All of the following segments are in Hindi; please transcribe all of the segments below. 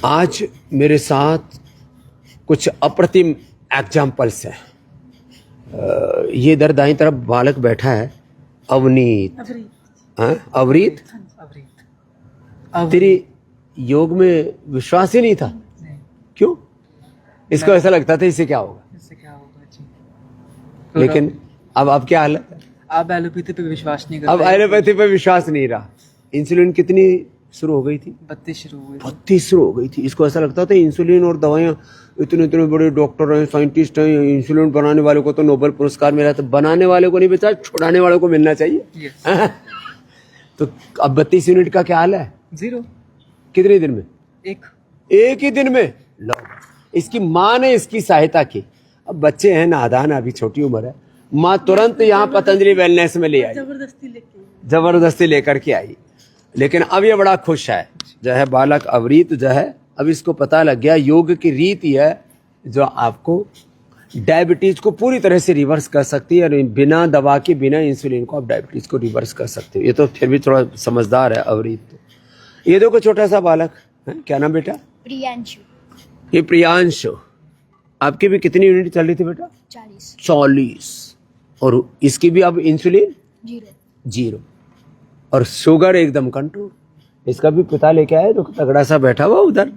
आज मेरे साथ कुछ अप्रतिम एग्जाम्पल्स हैं। ये इधर दाईं तरफ बालक बैठा है, अवनीत। अवरीत, तेरी योग में विश्वास ही नहीं था। क्यों? इसको ऐसा लगता था इससे क्या होगा, जी। लेकिन अब क्या हालत है? अब एलोपैथी पे विश्वास नहीं करते। अब एलोपैथी पे विश्वास नहीं रहा। इंसुलिन कितनी शुरू हो गई थी? 32 शुरू हुई। 32 शुरू हो गई थी। इसको ऐसा लगता था इंसुलिन और दवाइयाँ, इतने इतने बड़े डॉक्टर हैं, साइंटिस्ट हैं, इंसुलिन बनाने वाले को तो नोबेल पुरस्कार मिला, तो बनाने वाले को नहीं बेचा, छुड़ाने वाले को मिलना चाहिए। तो अब 32 यूनिट का क्या हाल है? 0। कितने दिन में? एक ही दिन में। लो, इसकी माँ ने इसकी सहायता की। अब बच्चे हैं नादान, अभी छोटी उम्र है, माँ तुरंत यहाँ पतंजलि वेलनेस में ले आई, जबरदस्ती लेकर के आई। लेकिन अब ये बड़ा खुश है, जो है बालक अवरीत जो है, अब इसको पता लग गया योग की रीति है जो आपको डायबिटीज को पूरी तरह से रिवर्स कर सकती है, और बिना दवा के, बिना इंसुलिन को आप डायबिटीज को रिवर्स कर सकते हो। ये तो फिर भी थोड़ा समझदार है अवरीत। तो ये देखो छोटा सा बालक है, क्या नाम बेटा? प्रियांशु। ये प्रियांशु, आपकी भी कितनी यूनिट चल रही थी बेटा? 40। और इसकी भी अब इंसुलिन 0 और शुगर एकदम कंट्रोल। इसका भी पिता लेके आए, तो तगड़ा सा बैठा हुआ उधर,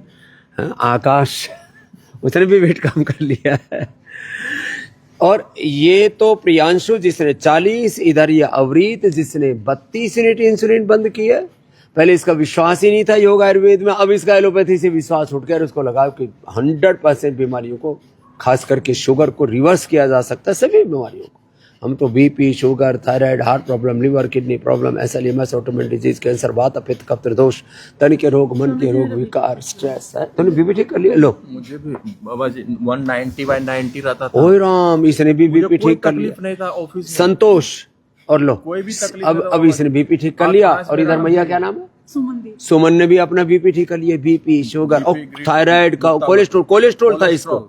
आकाश, उसने भी वेट कम कर लिया है। और ये तो प्रियांशु जिसने 40, इधर ये अवरीत जिसने 32 यूनिट इंसुलिन बंद की है। पहले इसका विश्वास ही नहीं था योग आयुर्वेद में, अब इसका एलोपैथी से विश्वास उठ गया और उसको लगा कि 100% बीमारियों को, खास करके शुगर को रिवर्स किया जा सकता है, सभी बीमारियों को। हम तो BP, sugar, thyroid, heart problem, liver, kidney problem, SLMS, autoimmune disease, cancer, वात, पित्त, कफ, त्रिदोष, तन के रोग, मन के रोग, विकार, स्ट्रेस है। तूने बीपी ठीक कर लिया? लो, मुझे भी बाबा जी 190/90 रहता था। ओए राम, इसने भी बीपी ठीक कर लिया। नहीं था ऑफिस में। संतोष, और लो, कोई भी तकलीफ अब इसने बीपी ठीक कर लिया। और इधर मैया क्या नाम है? सुमन ने भी अपना बीपी ठीक कर लिया। बीपी, शुगर और थायराइड का, कोलेस्ट्रोल था इसको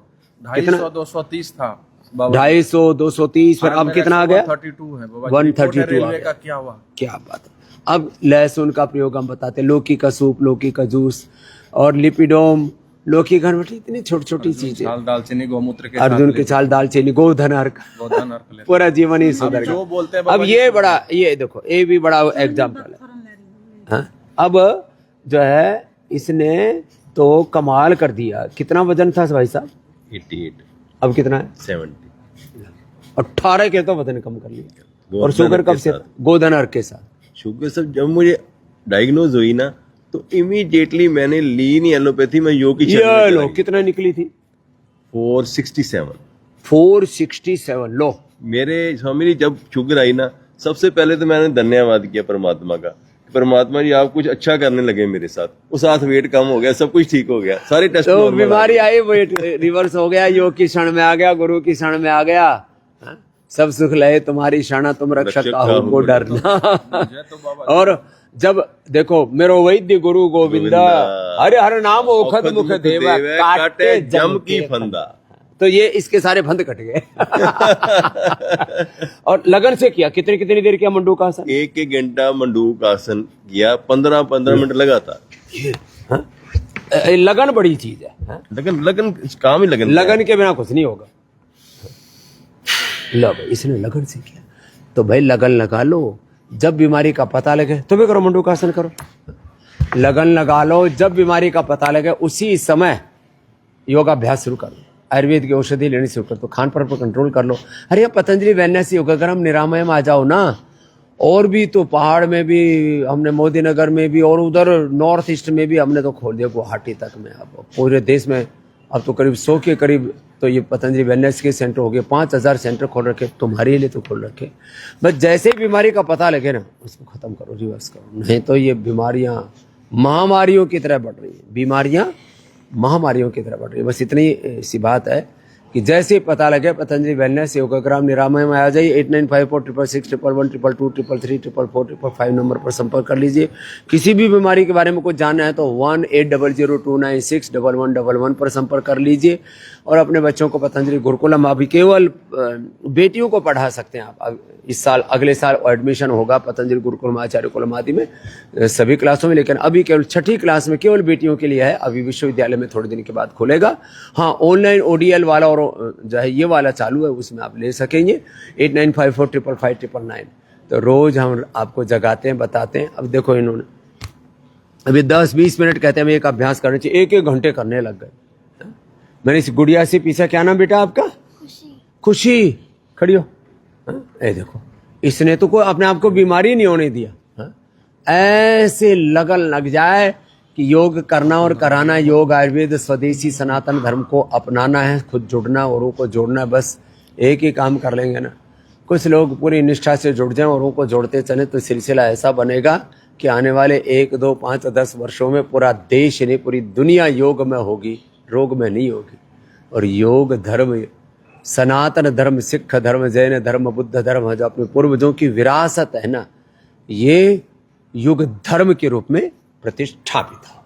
250-230 था। 250, 230, फिर अब कितना आ गया? 132 है बाबा। 132 रेलवे का क्या हुआ? क्या बात है। अब लहसुन का प्रयोग हम बताते, लौकी का सूप, लौकी का जूस, और लिपिडोम, लौकी घरवटी, इतनी छोटी छोटी चीजें, दालचीनी, गौमूत्र के, अर्जुन के छाल, दालचीनी, गोधन अर्क, पूरा जीवन ही सुधर जो बोलते हैं। अब ये बड़ा, ये देखो, ये भी बड़ा एग्जाम्पल है। अब जो है इसने तो कमाल कर दिया। कितना वजन था भाई साहब? 88। अब कितना है? 70। 18 के तो वजन कम कर लिया। और शुगर कब से? गोधन अर्क के साथ। शुगर सब जब मुझे डायग्नोज हुई ना, तो इमीडिएटली मैंने ली नहीं एलोपैथी में, योग की। ये लो, कितना निकली थी? 467। 467। लो, मेरे स्वामी जी जब शुगर आई ना, सबसे पहले तो मैंने धन्यवाद किया परमात्मा का। परमात्मा जी आप कुछ अच्छा करने लगे मेरे साथ। उस साथ वेट कम हो गया, सब कुछ ठीक हो गया, सारे टेस्ट तो बीमारी आई, वेट रिवर्स हो गया, योग की क्षण में आ गया, गुरु की क्षण में आ गया। सब सुख लहे तुम्हारी शरण, तुम रक्षक काहू को डरना। और जब देखो, मेरो वैद्य गुरु गोविंदा, हरे हर नाम ओखद मुख देवा, काटे जम की फंदा। तो ये इसके सारे फंद कट गए। और लगन से किया। कितनी कितनी देर किया मंडूक आसन? 1 घंटा मंडूक आसन किया, 15 मिनट लगातार। ये लगन बड़ी चीज है। लगन काम ही लगन के बिना कुछ नहीं होगा। लो भाई, इसने लगन से किया, तो भाई लगन लगा लो। जब बीमारी का पता लगे तो भी करो, मंडूक आसन करो। लगन लगा लो, जब बीमारी का पता लगे उसी समय योगाभ्यास शुरू करो। आयुर्वेद की औषधि लेनी शुरू कर दो, खान पान पर कंट्रोल कर लो। अरे पतंजलि वेलनेस योग, अगर हम निरामय में आ जाओ ना, और भी तो पहाड़ में भी हमने, मोदी नगर में भी, और उधर नॉर्थ ईस्ट में भी हमने तो खोल दिया, गुवाहाटी तक में। अब पूरे देश में अब तो करीब 100 के करीब तो ये पतंजलि वेलनेस के सेंटर हो गए। 5000 सेंटर खोल रखे, तुम्हारे लिए तो खोल रखे। बस जैसे ही बीमारी का पता लगे ना, उसको खत्म करो, रिवर्स करो। नहीं तो ये बीमारियां महामारियों की तरह बढ़ रही है, बीमारियां महामारियों की तरह बढ़ रही है। बस इतनी सी बात है कि जैसे ही पता लगे पतंजलि वेलनेस योगाग्राम निरामय में आ जाइए। 895466111133444455 नंबर पर संपर्क कर लीजिए। किसी भी बीमारी के बारे में कुछ जानना है तो 180029611111 पर संपर्क कर लीजिए। और अपने बच्चों को पतंजलि गुरुकुलम अभी केवल बेटियों को पढ़ा सकते हैं आप। अब इस साल अगले साल एडमिशन होगा पतंजलि गुरुकुलम आचार्य कुलम आदि में सभी क्लासों में, लेकिन अभी केवल 6ठी क्लास में केवल बेटियों के लिए है। अभी विश्वविद्यालय में थोड़े दिन के बाद खुलेगा। हाँ, ऑनलाइन ODL वाला और जो है ये वाला चालू है, उसमें आप ले सकेंगे। 8954555599। तो रोज हम आपको जगाते हैं, बताते हैं। अब देखो इन्होंने अभी 10-20 मिनट कहते हैं हमें एक अभ्यास करना चाहिए, 1-1 घंटे करने लग गए। मैंने इस गुड़िया से पीछा, क्या नाम बेटा आपका? खुशी। खड़ी हो। ए देखो, इसने तो कोई अपने आप को बीमारी नहीं होने दिया। ऐसे लगन लग जाए कि योग करना और कराना, योग आयुर्वेद स्वदेशी सनातन धर्म को अपनाना है, खुद जुड़ना, औरों को जोड़ना है। बस एक ही काम कर लेंगे ना। कुछ लोग पूरी निष्ठा से जुड़ जाएं, औरों को जोड़ते चले तो सिलसिला ऐसा बनेगा कि आने वाले 1, 2, 5, 10 वर्षों में पूरा देश नहीं पूरी दुनिया योग में होगी, रोग में नहीं होगी। और योग धर्म, सनातन धर्म, सिख धर्म, जैन धर्म, बुद्ध धर्म, जो अपने पूर्वजों की विरासत है ना, ये युग धर्म के रूप में प्रतिष्ठापित है।